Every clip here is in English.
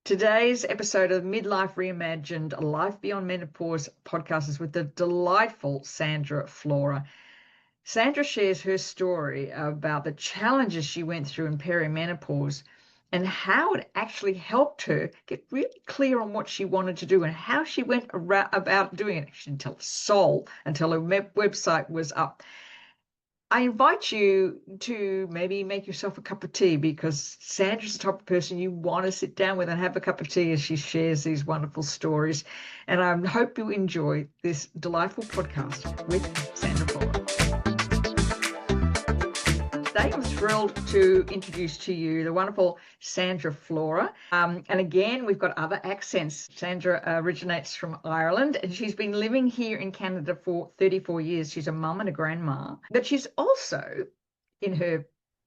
Today's episode of Midlife Reimagined, a Life Beyond Menopause podcast is with the delightful Sandra Flora. Sandra shares her story about the challenges she went through in perimenopause and how it actually helped her get really clear on what she wanted to do and how she went about doing it. She didn't tell a soul until her website was up. I invite you to maybe make yourself a cup of tea, because Sandra's the type of person you want to sit down with and have a cup of tea as she shares these wonderful stories. And I hope you enjoy this delightful podcast with Sandra Flora. Today I'm thrilled to introduce to you the wonderful Sandra Flora. And again, we've got other accents. Sandra originates from Ireland, and she's been living here in Canada for 34 years. She's a mum and a grandma, but she's also, in her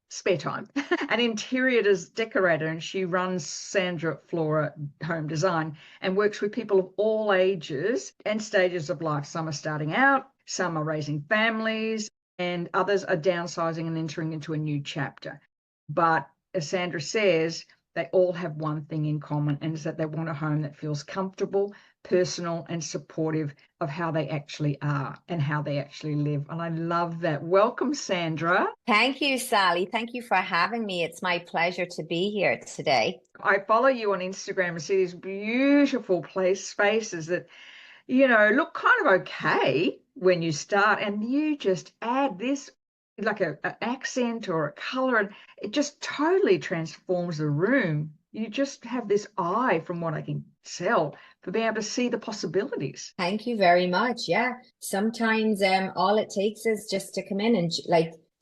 spare time, an interior decorator, and she runs Sandra Flora Home Design and works with people of all ages and stages of life. Some are starting out, some are raising families, and others are downsizing and entering into a new chapter. But as Sandra says, they all have one thing in common, and is that they want a home that feels comfortable, personal, and supportive of how they actually are and how they actually live. And I love that. Welcome, Sandra. Thank you, Sally. Thank you for having me. It's my pleasure to be here today. I follow you on Instagram and see these beautiful spaces that, you know, look kind of okay when you start, and you just add this like an accent or a color, and it just totally transforms the room. You just have this eye, from what I can tell, for being able to see the possibilities. Thank you very much. Yeah, sometimes all it takes is just to come in and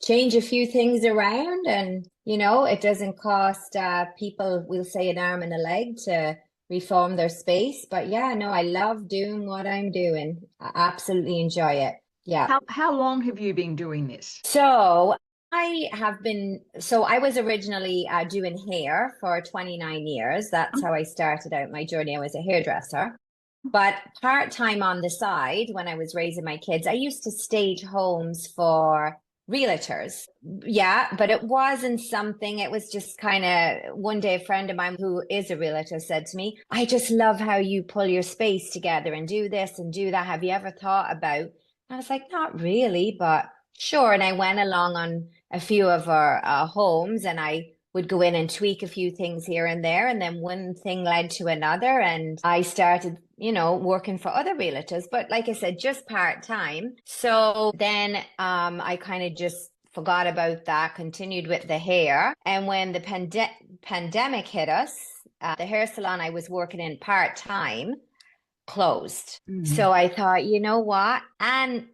change a few things around, and it doesn't cost people, we'll say, an arm and a leg to reform their space. But yeah, no, I love doing what I'm doing. I absolutely enjoy it. Yeah. How long have you been doing this? So I was originally doing hair for 29 years. That's how I started out my journey. I was a hairdresser, but part-time on the side when I was raising my kids. I used to stage homes for realtors. Yeah, but it wasn't something, it was just kind of, one day a friend of mine who is a realtor said to me, I just love how you pull your space together and do this and do that. Have you ever thought about? I was like, not really, but sure. And I went along on a few of our homes, and I would go in and tweak a few things here and there. And then one thing led to another, and I started, working for other realtors. But like I said, just part-time. So then I kind of just forgot about that, continued with the hair. And when the pandemic hit us, the hair salon I was working in part-time closed. So I thought, you know what? And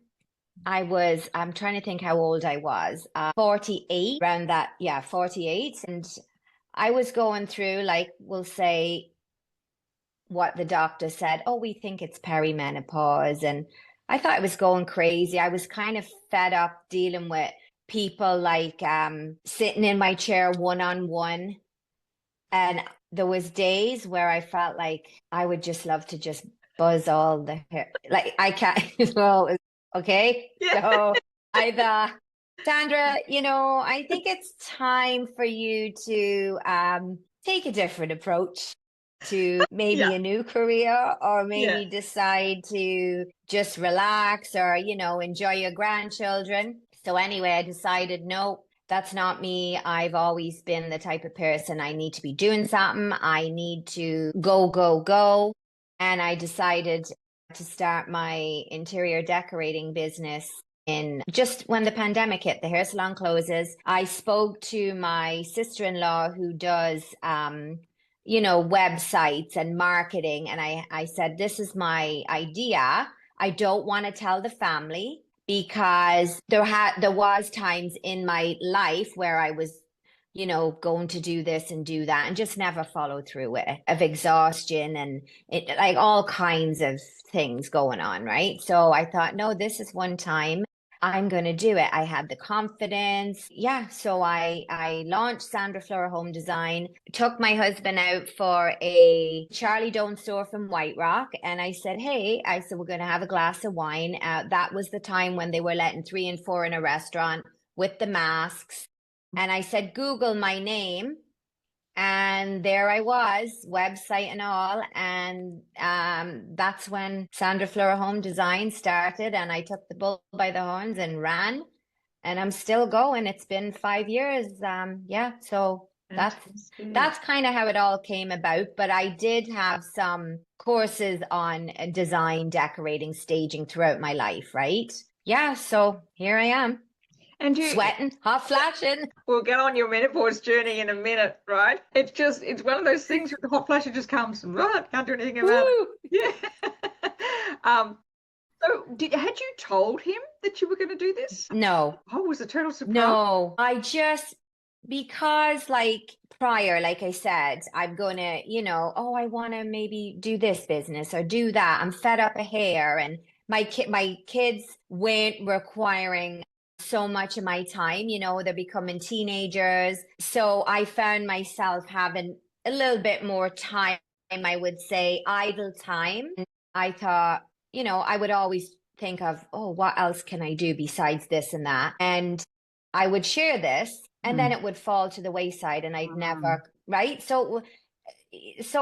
I'm trying to think how old I was, 48, around that. Yeah, 48. And I was going through, like, we'll say, what the doctor said, oh, we think it's perimenopause. And I thought I was going crazy. I was kind of fed up dealing with people like sitting in my chair one-on-one. And there was days where I felt like I would just love to just buzz all the hair. Like, I can't, well, okay. Yeah. So I thought, Sandra, I think it's time for you to take a different approach to maybe a new career, or maybe decide to just relax, or, enjoy your grandchildren. So anyway, I decided, no, that's not me. I've always been the type of person, I need to be doing something. I need to go, go, go. And I decided to start my interior decorating business in just when the pandemic hit. The hair salon closes. I spoke to my sister-in-law who does, websites and marketing. And I said, this is my idea. I don't want to tell the family, because there was times in my life where I was, going to do this and do that and just never follow through with it, of exhaustion and like all kinds of things going on, right? So I thought, no, this is one time I'm going to do it. I had the confidence. Yeah. So I launched Sandra Flora Home Design, took my husband out for a Charlie Doan store from White Rock. And I said, hey, we're going to have a glass of wine. That was the time when they were letting 3 and 4 in a restaurant with the masks. And I said, Google my name. And there I was, website and all. And that's when Sandra Flora Home Design started. And I took the bull by the horns and ran. And I'm still going. It's been 5 years. So that's kind of how it all came about. But I did have some courses on design, decorating, staging throughout my life, right? Yeah, so here I am. And you sweating, hot flashing. We'll get on your menopause journey in a minute, right? It's one of those things where the hot flash just comes, right? Can't do anything about it. Yeah. So had you told him that you were going to do this? No. Oh, it was a total surprise. No, because like prior, like I said, I'm going to, I want to maybe do this business or do that. I'm fed up of hair, and my kids weren't requiring so much of my time, they're becoming teenagers. So I found myself having a little bit more time, I would say, idle time. I thought, I would always think of, what else can I do besides this and that? And I would share this, and then it would fall to the wayside, and I'd never, right? So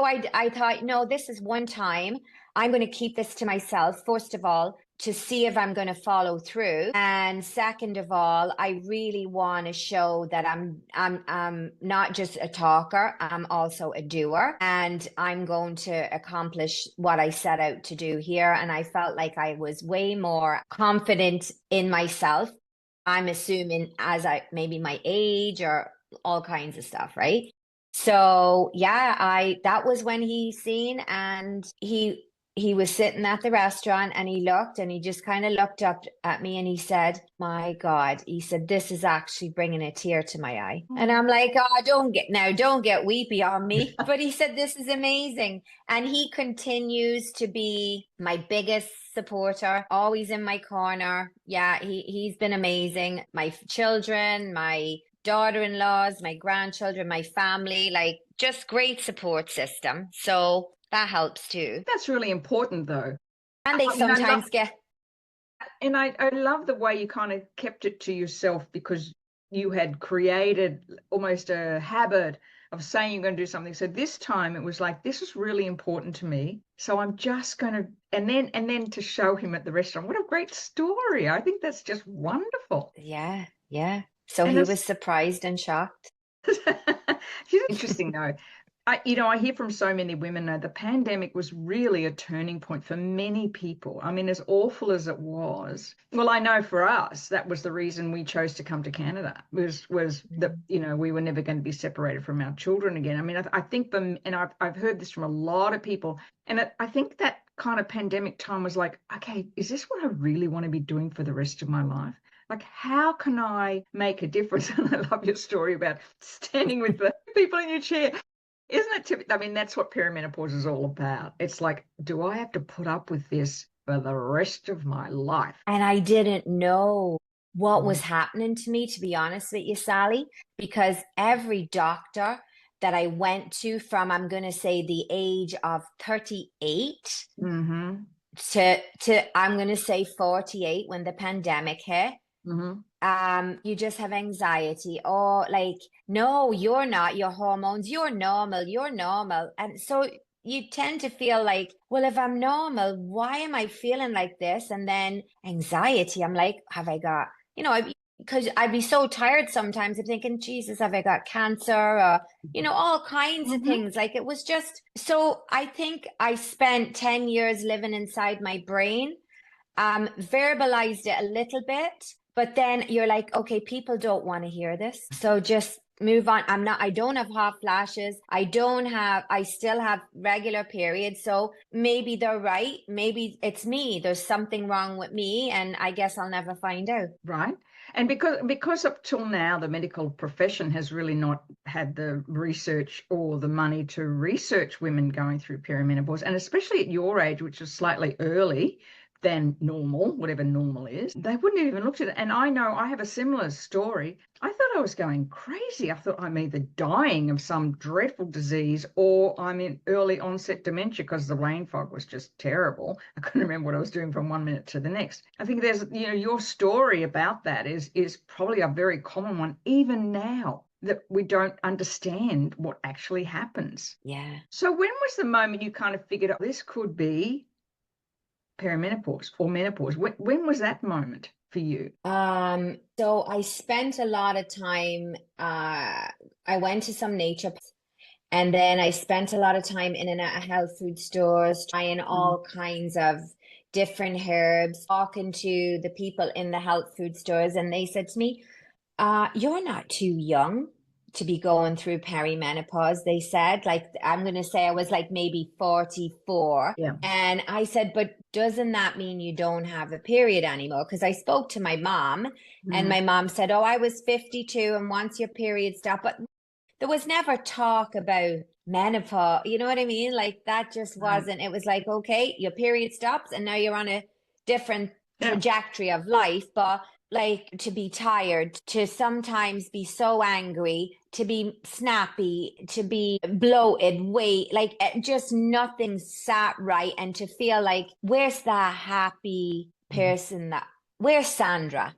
I thought, no, this is one time. I'm going to keep this to myself, first of all, to see if I'm going to follow through. And second of all, I really want to show that I'm not just a talker, I'm also a doer, and I'm going to accomplish what I set out to do here. And I felt like I was way more confident in myself. I'm assuming maybe my age or all kinds of stuff, right? So that was when he seen, and he was sitting at the restaurant, and he looked, and he just kind of looked up at me, and he said, my God, he said, this is actually bringing a tear to my eye. And I'm like, don't get weepy on me. But he said, this is amazing. And he continues to be my biggest supporter, always in my corner. Yeah, he's been amazing. My children, my daughter-in-laws, my grandchildren, my family, like just great support system. So that helps too. That's really important though. And they sometimes And I love the way you kind of kept it to yourself, because you had created almost a habit of saying you're going to do something. So this time it was like, this is really important to me. So I'm just going to, and then to show him at the restaurant. What a great story. I think that's just wonderful. Yeah. So he was surprised and shocked. It's interesting though. I hear from so many women now, the pandemic was really a turning point for many people. I mean, as awful as it was, well, I know for us, that was the reason we chose to come to Canada, was that, we were never going to be separated from our children again. I mean, I think I've heard this from a lot of people, and I think that kind of pandemic time was like, okay, is this what I really want to be doing for the rest of my life? Like, how can I make a difference? And I love your story about standing with the people in your chair. Isn't it typical? I mean, that's what perimenopause is all about. It's like, do I have to put up with this for the rest of my life? And I didn't know what was happening to me, to be honest with you, Sally, because every doctor that I went to from, I'm going to say the age of 38 to I'm going to say 48 when the pandemic hit. You just have anxiety, or like, no, you're not, your hormones, you're normal. And so you tend to feel like, well, if I'm normal, why am I feeling like this? And then anxiety, I'm like, have I got, because I'd be so tired sometimes of thinking, Jesus, have I got cancer? Or, all kinds of things. Like, it was just, so I think I spent 10 years living inside my brain, verbalized it a little bit. But then you're like, okay, people don't want to hear this. So just move on. I don't have hot flashes. I still have regular periods. So maybe they're right. Maybe it's me. There's something wrong with me. And I guess I'll never find out. Right. And because up till now, the medical profession has really not had the research or the money to research women going through perimenopause, and especially at your age, which is slightly early than normal, whatever normal is, they wouldn't have even looked at it. And I know I have a similar story. I thought I was going crazy. I thought I'm either dying of some dreadful disease or I'm in early onset dementia, because the brain fog was just terrible. I couldn't remember what I was doing from one minute to the next. I think there's, your story about that is probably a very common one even now. that we don't understand what actually happens. Yeah. So when was the moment you kind of figured out this could be perimenopause or menopause? When was that moment for you? So I spent a lot of time, I went to some nature, and then I spent a lot of time in and out of health food stores, trying all kinds of different herbs, talking to the people in the health food stores, and they said to me, you're not too young to be going through perimenopause. They said, like, I'm going to say I was like maybe 44. Yeah. And I said, but doesn't that mean you don't have a period anymore? Because I spoke to my mom, and my mom said, oh, I was 52 and once your period stopped. But there was never talk about menopause. You know what I mean? Like that just wasn't, it was like, okay, your period stops and now you're on a different trajectory of life. But like to be tired, to sometimes be so angry, to be snappy, to be bloated, weight, like just nothing sat right. And to feel like, where's that happy person where's Sandra?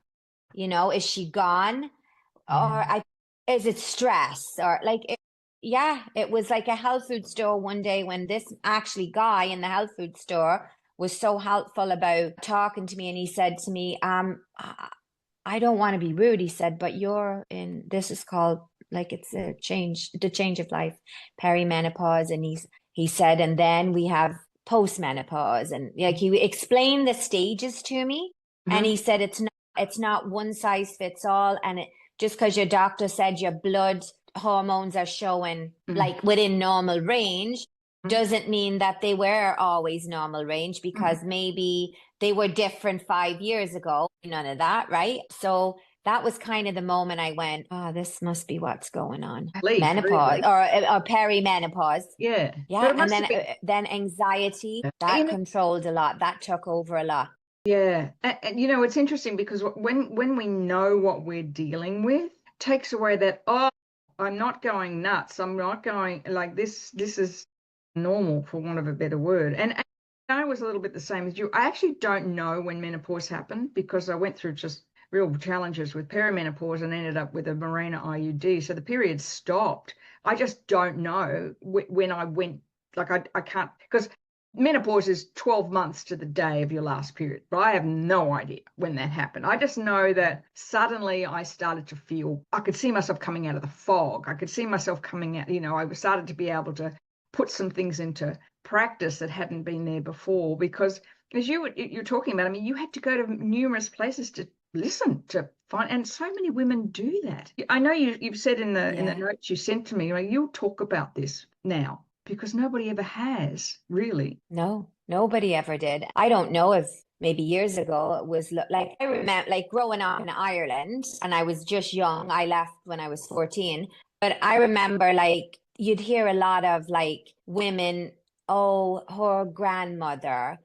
You know, is she gone? Or is it stress? Or like, it was like a health food store one day when this actually guy in the health food store was so helpful about talking to me. And he said to me, I don't want to be rude, he said, but this is called, like, it's the change of life, perimenopause. And he said, and then we have postmenopause. And like, he explained the stages to me. And he said, it's not one size fits all. And just because your doctor said your blood hormones are showing like within normal range doesn't mean that they were always normal range, because maybe they were different 5 years ago. None of that, right? So that was kind of the moment I went, oh, this must be what's going on. Menopause, really? or perimenopause. Yeah. Yeah. And then anxiety, that controlled a lot. That took over a lot. Yeah. And you know, it's interesting because when we know what we're dealing with, it takes away that, oh, I'm not going nuts. I'm not going like this. This is normal, for want of a better word. And I was a little bit the same as you. I actually don't know when menopause happened because I went through just real challenges with perimenopause and ended up with a Mirena IUD. So the period stopped. I just don't know when I went, like I can't, because menopause is 12 months to the day of your last period, but I have no idea when that happened. I just know that suddenly I started to feel, I could see myself coming out of the fog. I could see myself coming out, I started to be able to put some things into practice that hadn't been there before, because as you're talking about, I mean, you had to go to numerous places to listen, to find, and so many women do that. I know you've said in the notes you sent to me, you'll talk about this now, because nobody ever has, really. No, nobody ever did. I don't know if maybe years ago it was like, I remember like growing up in Ireland, and I was just young. I left when I was 14, but I remember like you'd hear a lot of like women, oh, her grandmother,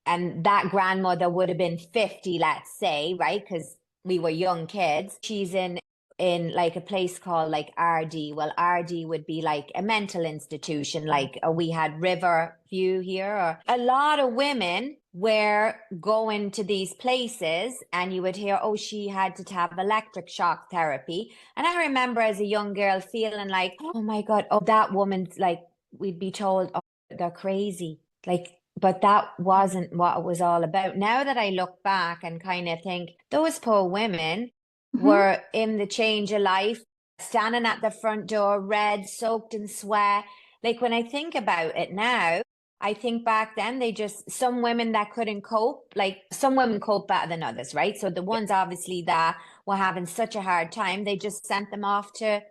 and that grandmother would have been 50, let's say, right? Because we were young kids. She's in like a place called like RD. Well, RD would be like a mental institution, like we had Riverview here. Or a lot of women were going to these places, and you would hear, oh, she had to have electric shock therapy. And I remember as a young girl feeling like, oh my God, oh, that woman's like, we'd be told, oh, they're crazy. Like, but that wasn't what it was all about. Now that I look back and kind of think, those poor women were in the change of life, standing at the front door, red, soaked in sweat. Like when I think about it now, I think back then some women that couldn't cope, like some women cope better than others, right? So the ones obviously that were having such a hard time, they just sent them off to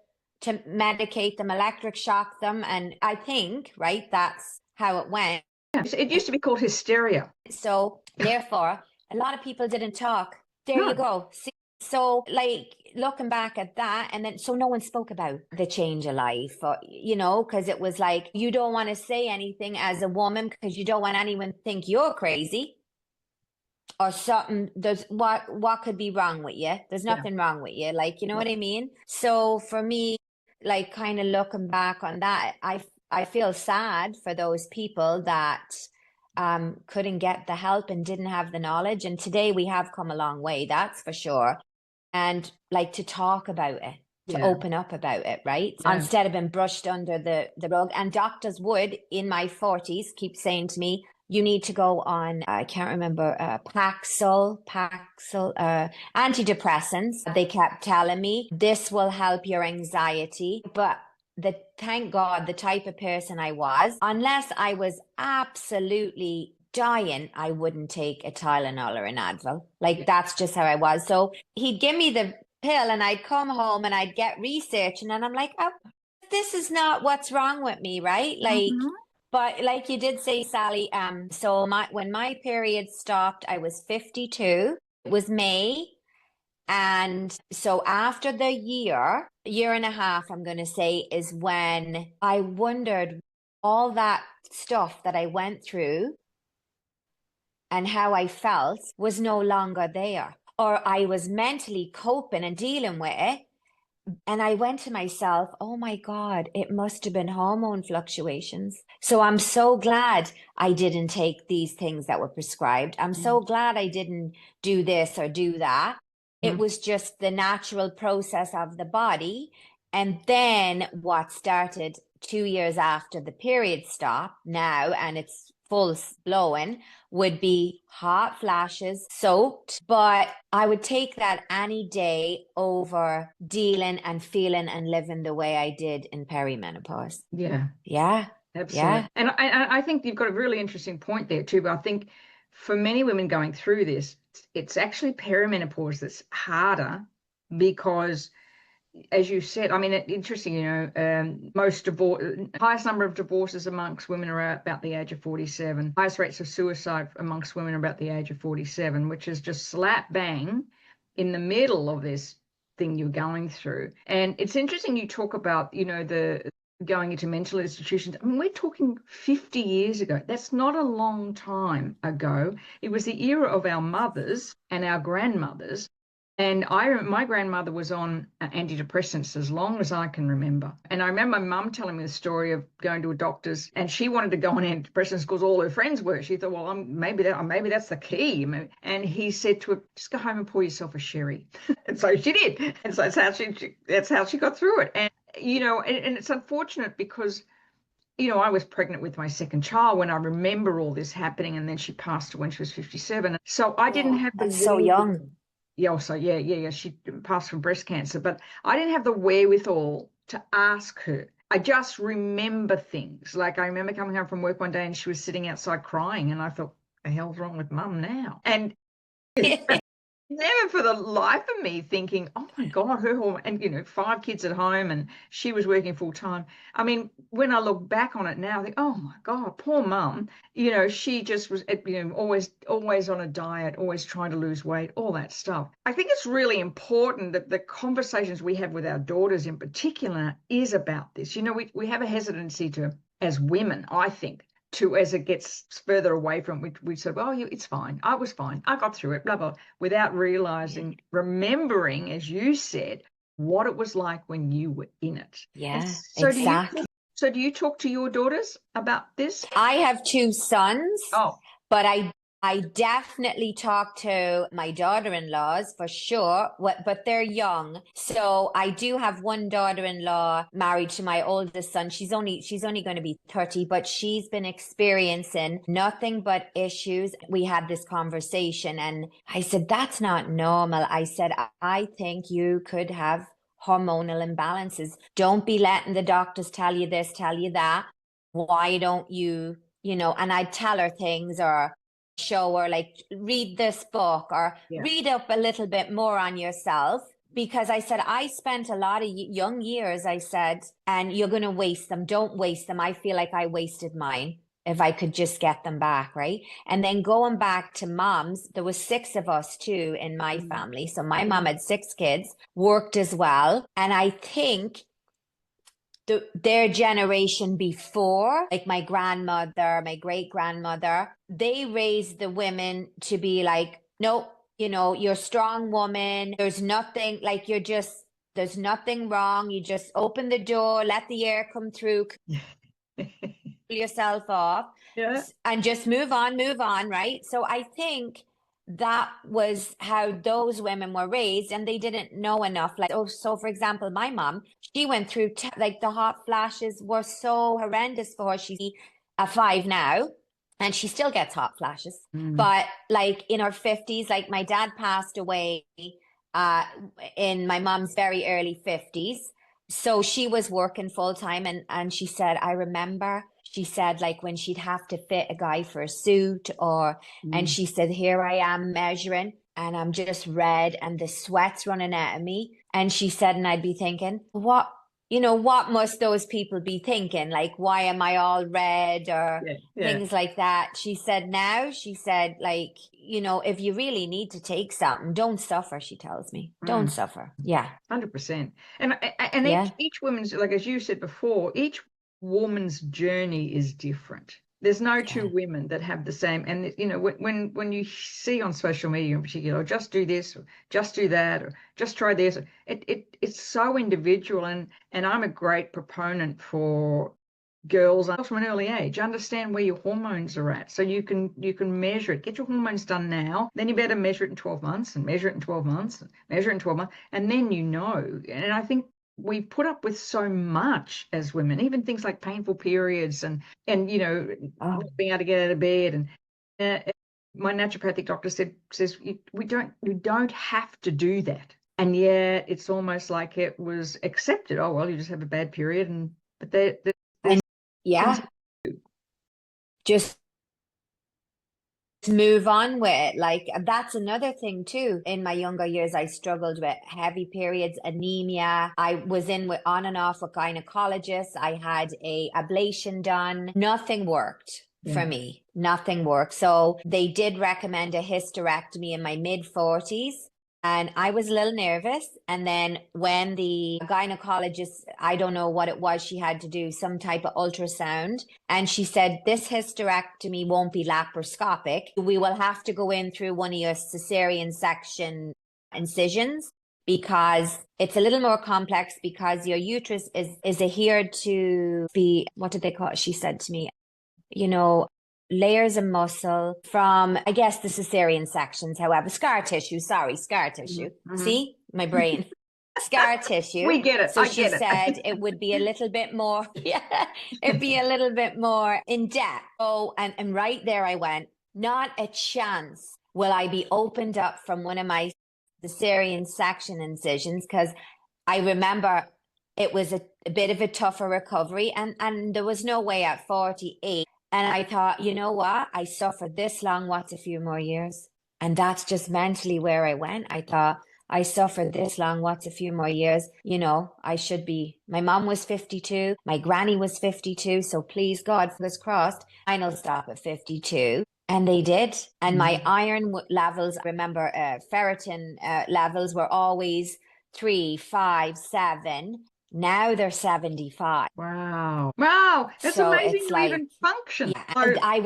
medicate them, electric shock them. And I think, right, that's how it went. It used to be called hysteria. So therefore, a lot of people didn't talk. There you go. See? So like looking back at that, and then so no one spoke about the change of life, or, because it was like, you don't want to say anything as a woman because you don't want anyone to think you're crazy or something. There's what could be wrong with you? There's nothing wrong with you. Like, you know what I mean? So for me, like kind of looking back on that, I feel sad for those people that couldn't get the help and didn't have the knowledge. And today we have come a long way, that's for sure. And like to talk about it, to Yeah. open up about it, right? Yeah. Instead of being brushed under the rug. And doctors would, in my 40s, keep saying to me, you need to go on, I can't remember, Paxil, antidepressants. They kept telling me this will help your anxiety. But thank God, the type of person I was, unless I was absolutely dying, I wouldn't take a Tylenol or an Advil. Like, that's just how I was. So he'd give me the pill and I'd come home and I'd get researching and I'm like, oh, this is not what's wrong with me, right? Like, but like you did say, Sally, so when my period stopped, I was 52. It was May. And so after the year and a half, I'm going to say, is when I wondered all that stuff that I went through and how I felt was no longer there. Or I was mentally coping and dealing with it. And I went to myself, oh my God, it must have been hormone fluctuations. So I'm so glad I didn't take these things that were prescribed. I'm so glad I didn't do this or do that. It was just the natural process of the body. And then what started 2 years after the period stopped now, and it's full blowing, would be hot flashes, soaked, but I would take that any day over dealing and feeling and living the way I did in perimenopause. Yeah. Yeah. Absolutely. Yeah. And I think you've got a really interesting point there too, but I think for many women going through this, it's actually perimenopause that's harder because, as you said, I mean, interesting, highest number of divorces amongst women are about the age of 47. Highest rates of suicide amongst women are about the age of 47, which is just slap bang in the middle of this thing you're going through. And it's interesting you talk about, the going into mental institutions. I mean, we're talking 50 years ago. That's not a long time ago. It was the era of our mothers and our grandmothers. And my grandmother was on antidepressants as long as I can remember. And I remember my mum telling me the story of going to a doctor's, and she wanted to go on antidepressants because all her friends were. She thought, well, maybe that's the key. And he said to her, just go home and pour yourself a sherry. And so she did. And so that's how she got through it. And and it's unfortunate because I was pregnant with my second child when I remember all this happening, and then she passed when she was 57. So I didn't have That's so young. Yeah, so yeah. She passed from breast cancer, but I didn't have the wherewithal to ask her. I just remember things. Like I remember coming home from work one day and she was sitting outside crying, and I thought, the hell's wrong with mum now? And never for the life of me thinking, oh my God, her hormone, and 5 kids at home, and she was working full time. I mean, when I look back on it now, I think, oh my God, poor mum. She just was, always on a diet, always trying to lose weight, all that stuff. I think it's really important that the conversations we have with our daughters in particular is about this. We have a hesitancy to, as women, I think, as it gets further away from it, we said, well, it's fine. I was fine. I got through it, blah, blah, without realizing, remembering, as you said, what it was like when you were in it. Yeah, so exactly. Do you talk to your daughters about this? I have 2 sons. Oh. But I definitely talk to my daughter-in-laws for sure, but they're young. So I do have one daughter-in-law married to my oldest son. She's only going to be 30, but she's been experiencing nothing but issues. We had this conversation and I said, that's not normal. I said, I think you could have hormonal imbalances. Don't be letting the doctors tell you this, tell you that. Why don't you, and I'd tell her things or show her, like, read this book or read up a little bit more on yourself. Because I said, I spent a lot of young years, I said, and you're going to waste them. Don't waste them. I feel like I wasted mine if I could just get them back, right? And then going back to moms, there was 6 of us too in my family. So my mom had 6 kids, worked as well. And I think their generation before, like my grandmother, my great-grandmother, they raised the women to be like, no, you're a strong woman. There's nothing, like, there's nothing wrong. You just open the door, let the air come through, yourself off, and just move on, right? So I think that was how those women were raised, and they didn't know enough. Like, oh, so for example, my mom, she went through like the hot flashes were so horrendous for her. She's a 5 now, and she still gets hot flashes. But like in her 50s, like my dad passed away in my mom's very early 50s. So she was working full time, and she said, I remember, she said, like when she'd have to fit a guy for a suit and she said, here I am measuring and I'm just red and the sweat's running out of me. And she said, and I'd be thinking, what must those people be thinking? Like, why am I all red or things like that? She said, like, if you really need to take something, don't suffer, she tells me. Don't suffer. Yeah. 100%. And each woman's, like, as you said before, each woman's journey is different. There's no two women that have the same. And, when you see on social media in particular, just do this, or just do that, or just try this, it's so individual. And I'm a great proponent for girls from an early age. Understand where your hormones are at, so you can measure it. Get your hormones done now, then you better measure it in 12 months and measure it in 12 months and measure it in 12 months, and then And I think we put up with so much as women, even things like painful periods and not being able to get out of bed. And my naturopathic doctor says we don't have to do that. And yet it's almost like it was accepted. Oh, well, you just have a bad period, but just move on with it. Like, that's another thing too. In my younger years, I struggled with heavy periods, anemia. I was on and off with gynecologists. I had a ablation done. Nothing worked for me. Nothing worked. So they did recommend a hysterectomy in my mid-40s. And I was a little nervous. And then when the gynecologist, I don't know what it was, she had to do some type of ultrasound. And she said, this hysterectomy won't be laparoscopic. We will have to go in through one of your cesarean section incisions, because it's a little more complex, because your uterus is adhered to the, what did they call it? She said to me, layers of muscle from, I guess, the cesarean sections, however, scar tissue. See, my brain. Scar tissue. We get it. So she said it would be a little bit more, it'd be a little bit more in depth. Oh, and right there I went, not a chance will I be opened up from one of my cesarean section incisions, because I remember it was a bit of a tougher recovery, and there was no way at 48. And I thought, you know what? I suffered this long. What's a few more years? And that's just mentally where I went. I thought, I suffered this long. What's a few more years? I should be. My mom was 52. My granny was 52. So please, God, fingers crossed, I'll stop at 52. And they did. And my iron levels, I remember ferritin levels were always 3, 5, 7. Now they're 75. Wow. That's so amazing it's to like, even function. Yeah, and I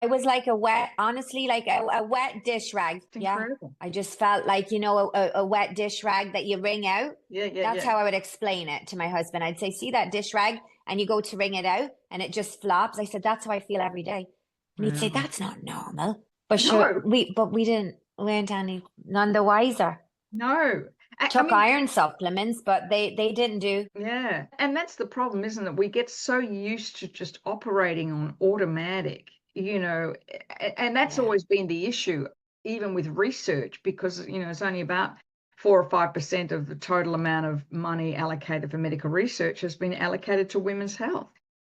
was like a wet, honestly, like a wet dish rag. Incredible. I just felt like, a wet dish rag that you wring out. That's how I would explain it to my husband. I'd say, see that dish rag, and you go to wring it out and it just flops. I said, that's how I feel every day. And he'd say, that's not normal. But sure, we weren't none the wiser. No. Took iron supplements, but they didn't do. Yeah. And that's the problem, isn't it? We get so used to just operating on automatic, and that's always been the issue, even with research, because, it's only about 4 or 5% of the total amount of money allocated for medical research has been allocated to women's health.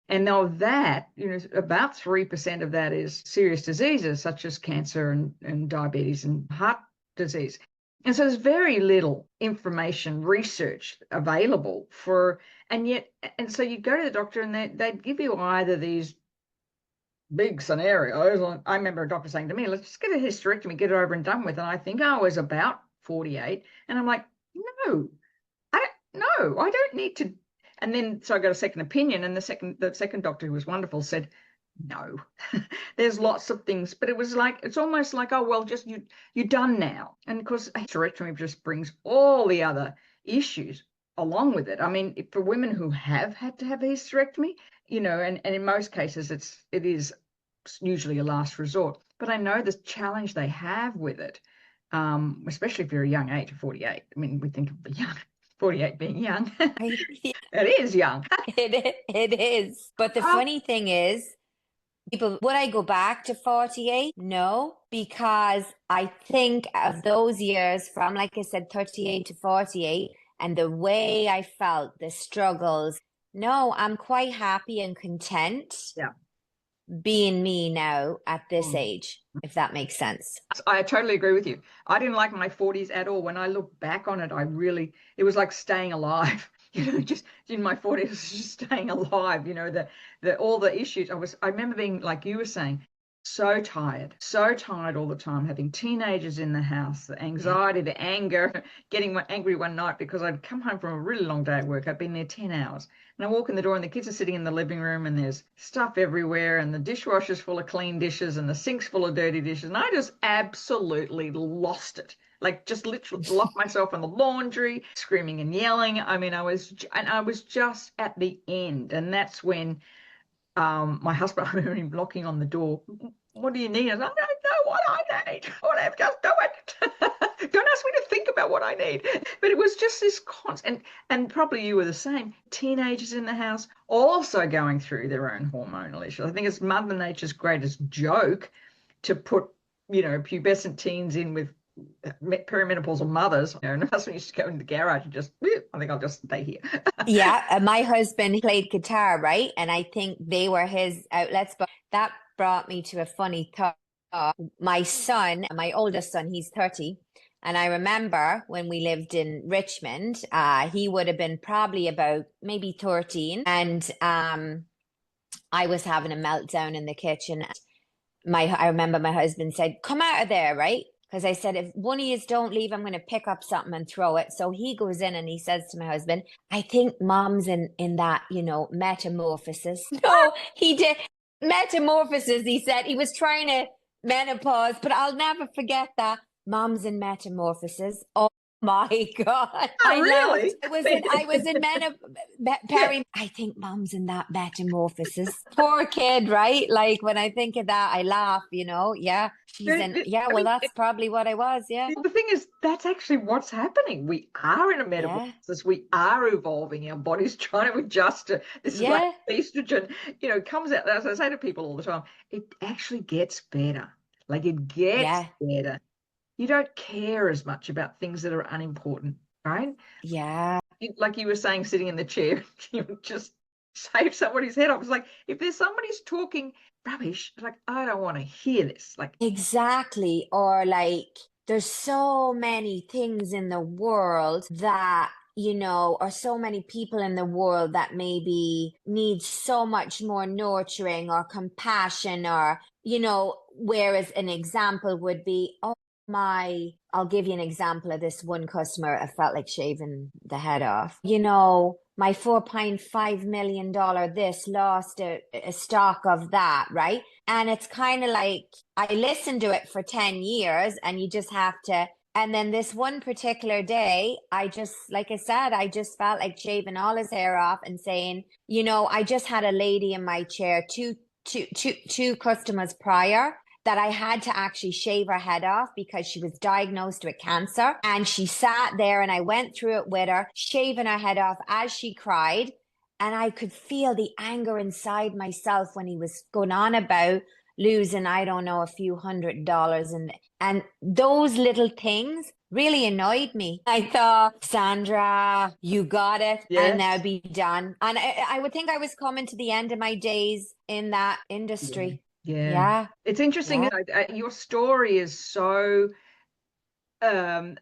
And of that, about 3% of that is serious diseases such as cancer and diabetes and heart disease. And so there's very little information, research available and so you go to the doctor and they'd give you either these big scenarios. I remember a doctor saying to me, let's just get a hysterectomy, get it over and done with. And I think I was about 48. And I'm like, no, I don't need to. And then, so I got a second opinion, and the second doctor, who was wonderful, said, no, there's lots of things, but it's almost like, oh, well, just you're done now. And of course, hysterectomy just brings all the other issues along with it. I mean, for women who have had to have a hysterectomy, and in most cases it is usually a last resort. But I know the challenge they have with it, especially if you're a young age of 48. I mean, we think of young 48 being young. It is young. It is. But the funny thing is, people, would I go back to 48? No, because I think of those years from, like I said, 38 to 48, and the way I felt, the struggles. No, I'm quite happy and content being me now at this age, if that makes sense. I totally agree with you. I didn't like my 40s at all. When I look back on it, it was like staying alive. Just in my 40s, just staying alive. The all the issues. I remember being, like you were saying, so tired all the time, having teenagers in the house, the anxiety, the anger, getting angry one night because I'd come home from a really long day at work. I'd been there 10 hours. And I walk in the door and the kids are sitting in the living room and there's stuff everywhere and the dishwasher's full of clean dishes and the sink's full of dirty dishes. And I just absolutely lost it. Like, just literally locked myself in the laundry, screaming and yelling. I mean, I was just at the end. And that's when my husband, I remember him knocking on the door. What do you need? I don't know what I need. Whatever, just do it. Don't ask me to think about what I need. But it was just this constant, and probably you were the same. Teenagers in the house also going through their own hormonal issues. I think it's Mother Nature's greatest joke to put, pubescent teens in with perimenopausal mothers. And my husband used to go in the garage and just, I think I'll just stay here. Yeah, my husband played guitar, right? And I think they were his outlets, but that brought me to a funny thought. My son, my oldest son, he's 30. And I remember when we lived in Richmond, he would have been probably about maybe 13. And I was having a meltdown in the kitchen. I remember my husband said, come out of there, right? Because I said, if one of you don't leave, I'm going to pick up something and throw it. So he goes in and he says to my husband, I think mom's in that, metamorphosis. No, he did. Metamorphosis, he said. He was trying to menopause, but I'll never forget that. Mom's in metamorphosis. Oh my God. Really? I was in Perry. I think mom's in that metamorphosis. Poor kid, right? Like, when I think of that, I laugh, Yeah. Well, that's probably what I was. Yeah. The thing is, that's actually what's happening. We are in a metamorphosis. We are evolving. Our body's trying to adjust to this. Is like estrogen, comes out. As I say to people all the time, it actually gets better. Like, it gets better. You don't care as much about things that are unimportant, right? Yeah. Like you were saying, sitting in the chair, you just save somebody's head off. It's like, if there's somebody's talking rubbish, like, I don't want to hear this. Like, exactly. Or like, there's so many things in the world that, or so many people in the world that maybe need so much more nurturing or compassion, or, whereas an example would be, I'll give you an example of this one customer. I felt like shaving the head off. My $4.5 million this lost a stock of that, right? And it's kind of like, I listened to it for 10 years and you just have to. And then this one particular day, like I said, I just felt like shaving all his hair off and saying, I just had a lady in my chair, two customers prior, that I had to actually shave her head off because she was diagnosed with cancer. And she sat there and I went through it with her, shaving her head off as she cried. And I could feel the anger inside myself when he was going on about losing, I don't know, a few $100. And those little things really annoyed me. I thought, Sandra, you got it. And now be done. And I would think I was coming to the end of my days in that industry. Yeah. It's interesting. Your story is so, cognizant,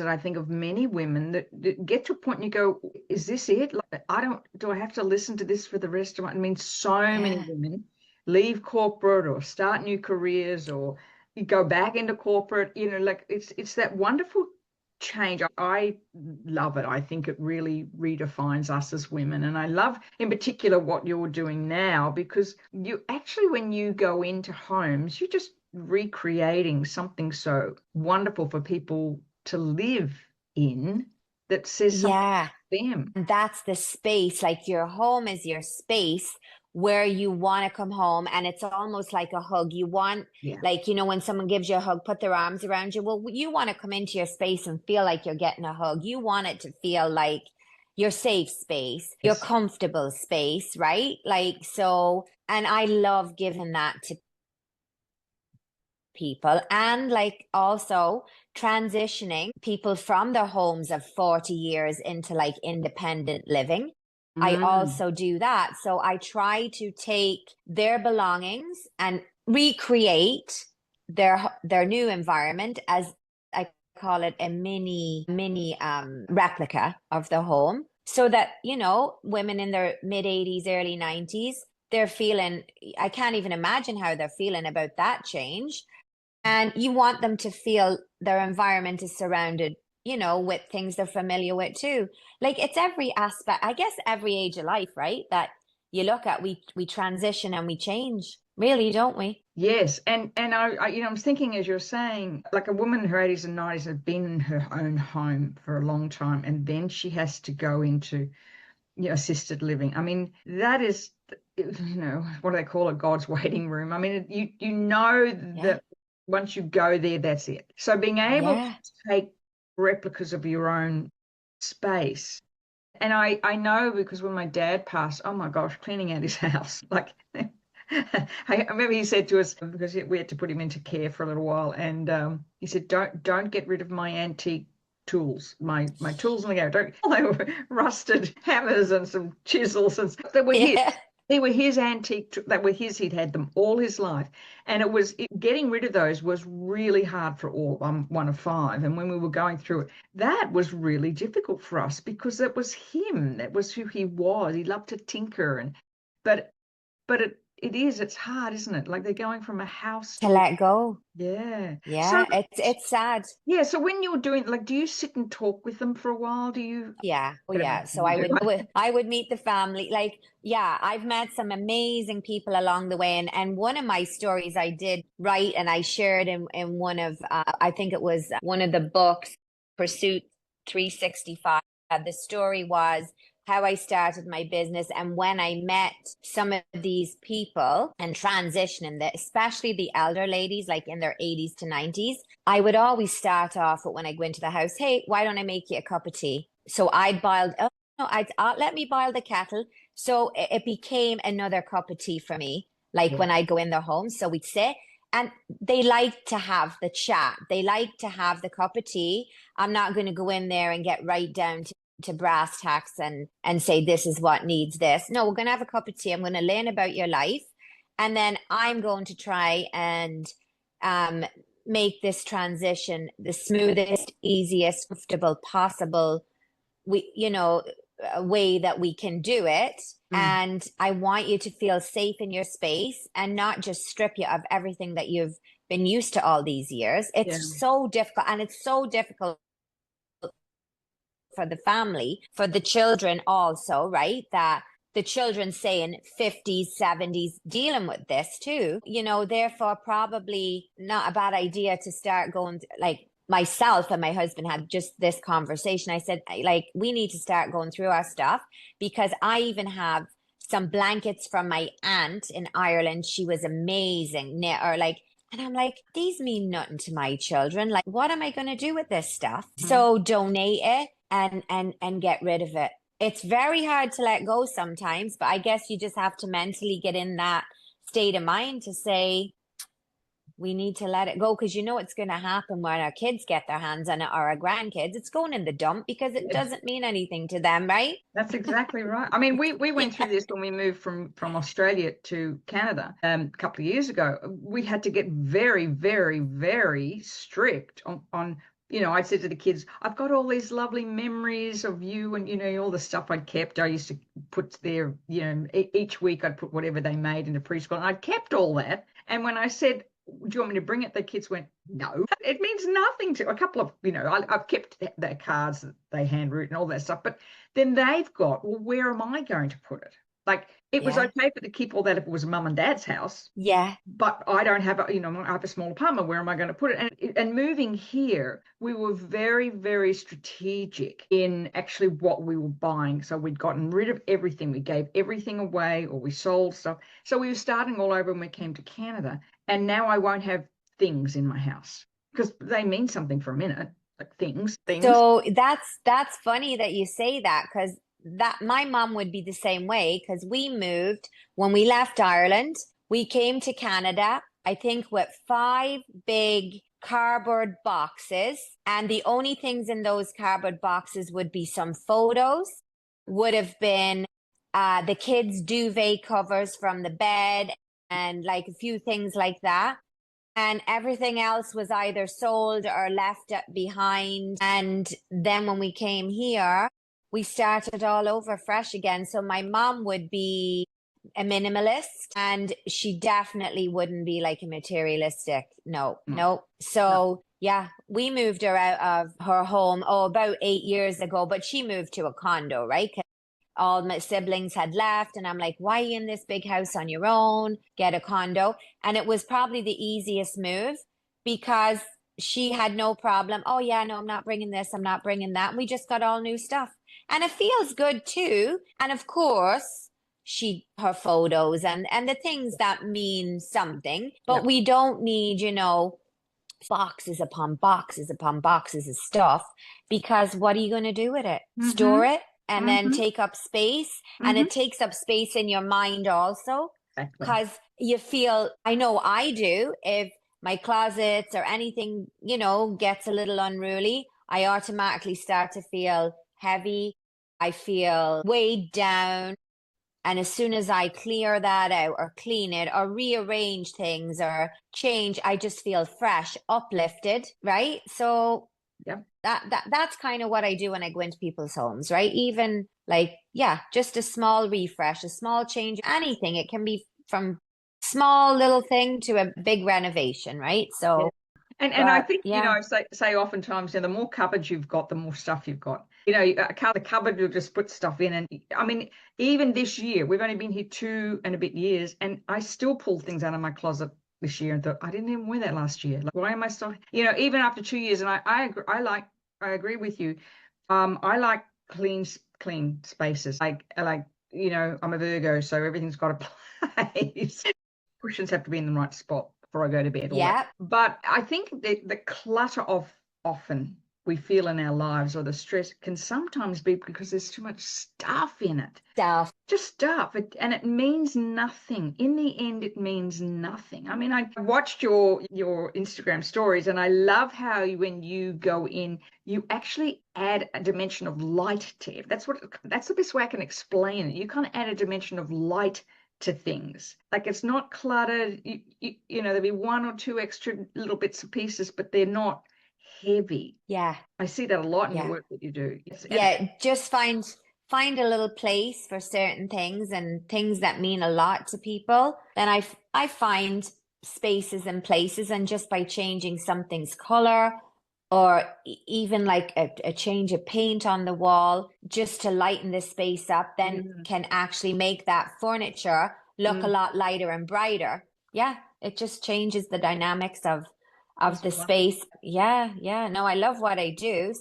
I think, of many women that get to a point and you go, is this it? Like, do I have to listen to this for the rest of my, so many women leave corporate or start new careers or you go back into corporate, it's that wonderful change. I love it. I think it really redefines us as women. And I love in particular what you're doing now, because you actually, when you go into homes, you're just recreating something so wonderful for people to live in that says something to them. And that's the space. Like, your home is your space where you want to come home and it's almost like a hug. You want, like, when someone gives you a hug, put their arms around you. Well, you want to come into your space and feel like you're getting a hug. You want it to feel like your safe space, your comfortable space, right? Like, so, and I love giving that to people, and like also transitioning people from their homes of 40 years into like independent living. I also do that. So I try to take their belongings and recreate their new environment, as I call it, a mini replica of the home, so that, women in their mid 80s, early 90s, they're feeling, I can't even imagine how they're feeling about that change. And you want them to feel their environment is surrounded, with things they're familiar with too. Like, it's every aspect, I guess, every age of life, right? That you look at, we transition and we change, really, don't we? Yes. And I was thinking, as you're saying, like a woman in her 80s and 90s has been in her own home for a long time, and then she has to go into, assisted living. I mean, that is, what do they call it? God's waiting room. I mean, that once you go there, that's it. So being able to take replicas of your own space. And I know, because when my dad passed, oh my gosh, cleaning out his house, like I remember he said to us, because we had to put him into care for a little while, and he said, don't get rid of my antique tools, my tools in the garage. They were rusted hammers and some chisels, and stuff. They were his. They were his antique, that were his, he'd had them all his life. And getting rid of those was really hard for all. I'm one of five. And when we were going through it, that was really difficult for us, because that was him. That was who he was. He loved to tinker. But it's hard, isn't it? Like, they're going from a house to let go. Yeah. Yeah, so, it's sad. Yeah. So when you're doing, like, do you sit and talk with them for a while? Do you? Yeah. Oh, yeah. So I would meet the family. Like, yeah, I've met some amazing people along the way. And one of my stories I did write, and I shared in one of, I think it was one of the books, Pursuit 365. The story was how I started my business, and when I met some of these people and transitioning, especially the elder ladies, like in their 80s to 90s, I would always start off with, when I go into the house, hey, why don't I make you a cup of tea? So I'd let me boil the kettle. So it became another cup of tea for me, like when I go in their home. So we'd sit, and they like to have the chat. They like to have the cup of tea. I'm not going to go in there and get right down to brass tacks and say, this is what needs this. No, we're going to have a cup of tea. I'm going to learn about your life. And then I'm going to try and make this transition the smoothest, easiest, comfortable possible way that we can do it. And I want you to feel safe in your space and not just strip you of everything that you've been used to all these years. It's so difficult, and it's so difficult for the family, for the children also, right? That the children, say in 50s, 70s, dealing with this too, therefore probably not a bad idea to start going, like, myself and my husband had just this conversation. I said, like, we need to start going through our stuff, because I even have some blankets from my aunt in Ireland. She was amazing knitter, like, and I'm like, these mean nothing to my children. Like, what am I going to do with this stuff? So donate it and get rid of it. It's very hard to let go sometimes, but I guess you just have to mentally get in that state of mind to say, we need to let it go, because it's going to happen when our kids get their hands on it, or our grandkids. It's going in the dump because it doesn't mean anything to them, right? That's exactly right. I mean, we went through this when we moved from Australia to Canada a couple of years ago. We had to get very, very, very strict on I said to the kids, I've got all these lovely memories of you, and all the stuff I'd kept. I used to put there, each week I'd put whatever they made into preschool, and I kept all that. And when I said, do you want me to bring it? The kids went, no, it means nothing to a couple of, I've kept their cards that they handwritten and all that stuff. But then they've got, well, where am I going to put it? Like it was Yeah. okay for to keep all that if it was mum and dad's house, Yeah. but I don't have a, I have a small apartment. Where am I going to put it? And moving here, we were very, very strategic in actually what we were buying. So we'd gotten rid of everything. We gave everything away or we sold stuff. So we were starting all over when we came to Canada. And now I won't have things in my house because they mean something for a minute, like things. So that's funny that you say that, because that my mom would be the same way, because we moved when we left Ireland. We came to Canada, I think, with 5 big cardboard boxes, and the only things in those cardboard boxes would be some photos, would have been the kids' duvet covers from the bed, and like a few things like that. And everything else was either sold or left behind. And then when we came here, we started all over fresh again. So my mom would be a minimalist, and she definitely wouldn't be like a materialistic. No, No, no. So no. yeah, we moved her out of her home, about 8 years ago, but she moved to a condo, right? All my siblings had left, and I'm like, why are you in this big house on your own? Get a condo. And it was probably the easiest move, because she had no problem. Oh yeah, no, I'm not bringing this, I'm not bringing that. And we just got all new stuff. And it feels good too. And of course, her photos and the things that mean something, but Yeah. we don't need, boxes upon boxes upon boxes of stuff, because what are you going to do with it? Mm-hmm. Store it and then Mm-hmm. take up space. And Mm-hmm. it takes up space in your mind also, Exactly. because you feel, I know I do, if my closets or anything, gets a little unruly, I automatically start to feel heavy. I feel weighed down. And as soon as I clear that out or clean it or rearrange things or change, I just feel fresh, uplifted, right? So Yeah. that's kind of what I do when I go into people's homes, right? Even like, yeah, just a small refresh, a small change, anything. It can be from small little thing to a big renovation, right? Yeah. So, And I but think, yeah, say oftentimes, the more cupboards you've got, the more stuff you've got. The cupboard, you'll just put stuff in. And I mean, even this year, we've only been here 2 and a bit years, and I still pull things out of my closet this year and thought, I didn't even wear that last year. Like, why am I still, even after 2 years? And I agree with you. I like clean spaces. I'm a Virgo, so everything's got a place. Cushions have to be in the right spot before I go to bed, all that. yeah, But I think the clutter of often we feel in our lives, or the stress, can sometimes be because there's too much stuff in it. stuff. Just stuff. And it means nothing. In the end, it means nothing. I mean, I watched your Instagram stories, and I love how when you go in, you actually add a dimension of light to it. That's the best way I can explain it. You kind of add a dimension of light to things. Like, it's not cluttered. There'll be one or two extra little bits and pieces, but they're not heavy. Yeah, I see that a lot in the yeah. work that you do. Yeah, just find a little place for certain things and things that mean a lot to people. Then I find spaces and places, and just by changing something's color, or even like a change of paint on the wall just to lighten the space up, then Mm, can actually make that furniture look a mm, lot lighter and brighter. Yeah, it just changes the dynamics of that's the right. space. Yeah, yeah. No, I love what I do.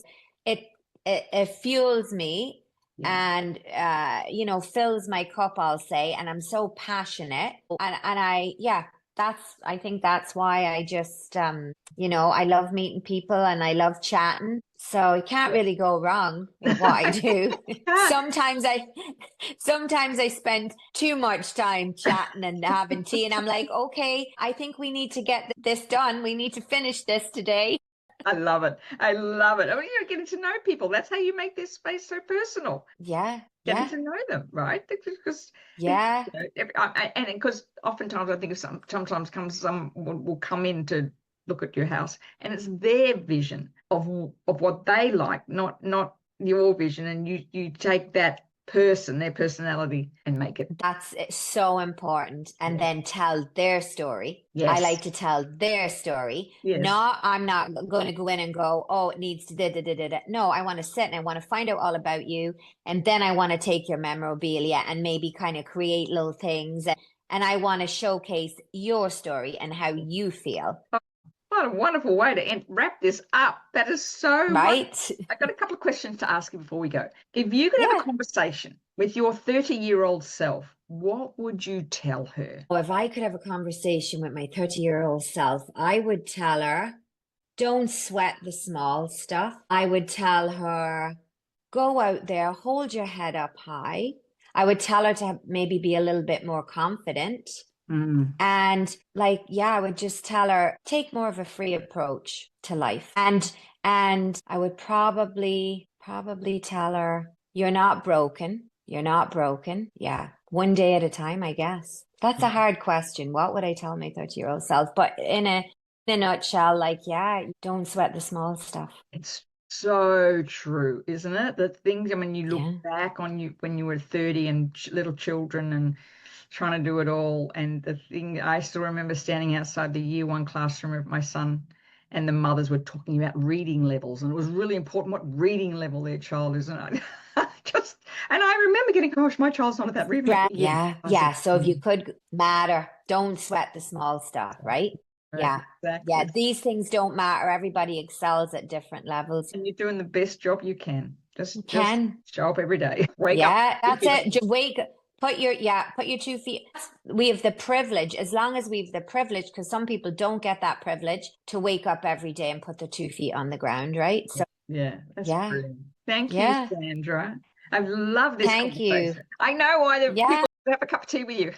It it fuels me, Yeah. and fills my cup, I'll say, and I'm so passionate, and I think that's why I just I love meeting people and I love chatting, so you can't Yeah. really go wrong with what I do. Can't. Sometimes I spend too much time chatting and having tea, and I'm like, okay, I think we need to get this done, we need to finish this today. I love it. I love it. I mean, getting to know people. That's how you make this space so personal. Yeah, Getting yeah, to know them, right? Because yeah. and because oftentimes I think of sometimes someone will come in to look at your house, and it's their vision of what they like, not your vision, and you take that person, their personality, and make it. That's so important. And then tell their story. Yes. I like to tell their story. Yes. No, I'm not going to go in and go, oh, it needs to da. No, I want to sit and I want to find out all about you. And then I want to take your memorabilia and maybe kind of create little things. And I want to showcase your story and how you feel. What a wonderful way to wrap this up. That is so right. I've got a couple of questions to ask you before we go. If you could have a conversation with your 30-year-old self, what would you tell her? If I could have a conversation with my 30-year-old self, I would tell her, don't sweat the small stuff. I would tell her, go out there, hold your head up high. I would tell her to maybe be a little bit more confident. And I would just tell her, take more of a free approach to life. And I would probably tell her, you're not broken. You're not broken. Yeah. One day at a time, I guess. That's a hard question. What would I tell my 30-year-old self? But in a nutshell, don't sweat the small stuff. It's so true, isn't it? The things, I mean, you look back on you when you were 30 and little children and trying to do it all. And the thing, I still remember standing outside the year 1 classroom of my son, and the mothers were talking about reading levels, and it was really important what reading level their child is. And I remember getting, gosh, my child's not at that reading level. Yeah. So if you could matter, don't sweat the small stuff, right? Yeah. Exactly. Yeah. These things don't matter. Everybody excels at different levels. And you're doing the best job you can. Just show up every day. Wake up. Yeah, that's it. Just wake up. Put your 2 feet. We have the privilege, as long as we have the privilege, because some people don't get that privilege to wake up every day and put their 2 feet on the ground, right? So that's brilliant. Thank you, Sandra. I've loved this Thank conversation. you. I know why the people have a cup of tea with you.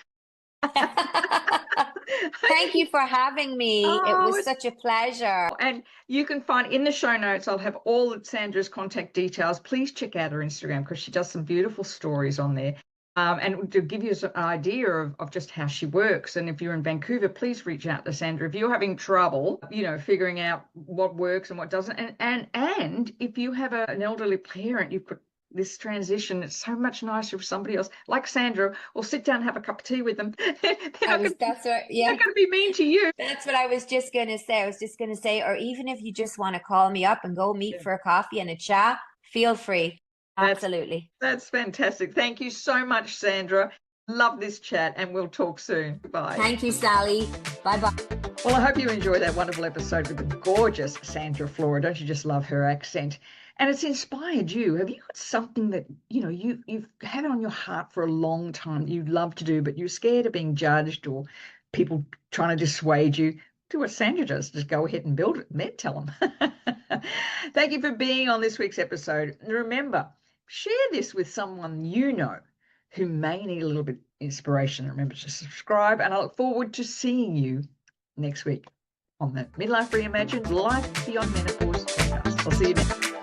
Thank you for having me. It was such a pleasure. And you can find in the show notes, I'll have all of Sandra's contact details. Please check out her Instagram because she does some beautiful stories on there. And to give you an idea of just how she works. And if you're in Vancouver, please reach out to Sandra. If you're having trouble, figuring out what works and what doesn't. And if you have an elderly parent, you've got this transition, it's so much nicer if somebody else, like Sandra, will sit down and have a cup of tea with them. They're not going to be mean to you. That's what I was just going to say. Or even if you just want to call me up and go meet for a coffee and a chat, feel free. Absolutely. That's fantastic. Thank you so much, Sandra. Love this chat, and we'll talk soon. Bye. Thank you, Sally. Bye-bye. Well, I hope you enjoyed that wonderful episode with the gorgeous Sandra Flora. Don't you just love her accent? And it's inspired you. Have you got something that, you've had on your heart for a long time you'd love to do, but you're scared of being judged or people trying to dissuade you? Do what Sandra does. Just go ahead and build it. Tell them. Thank you for being on this week's episode. And remember, share this with someone you know who may need a little bit of inspiration. Remember to subscribe, and I look forward to seeing you next week on the Midlife Reimagined Life Beyond Menopause podcast. I'll see you next.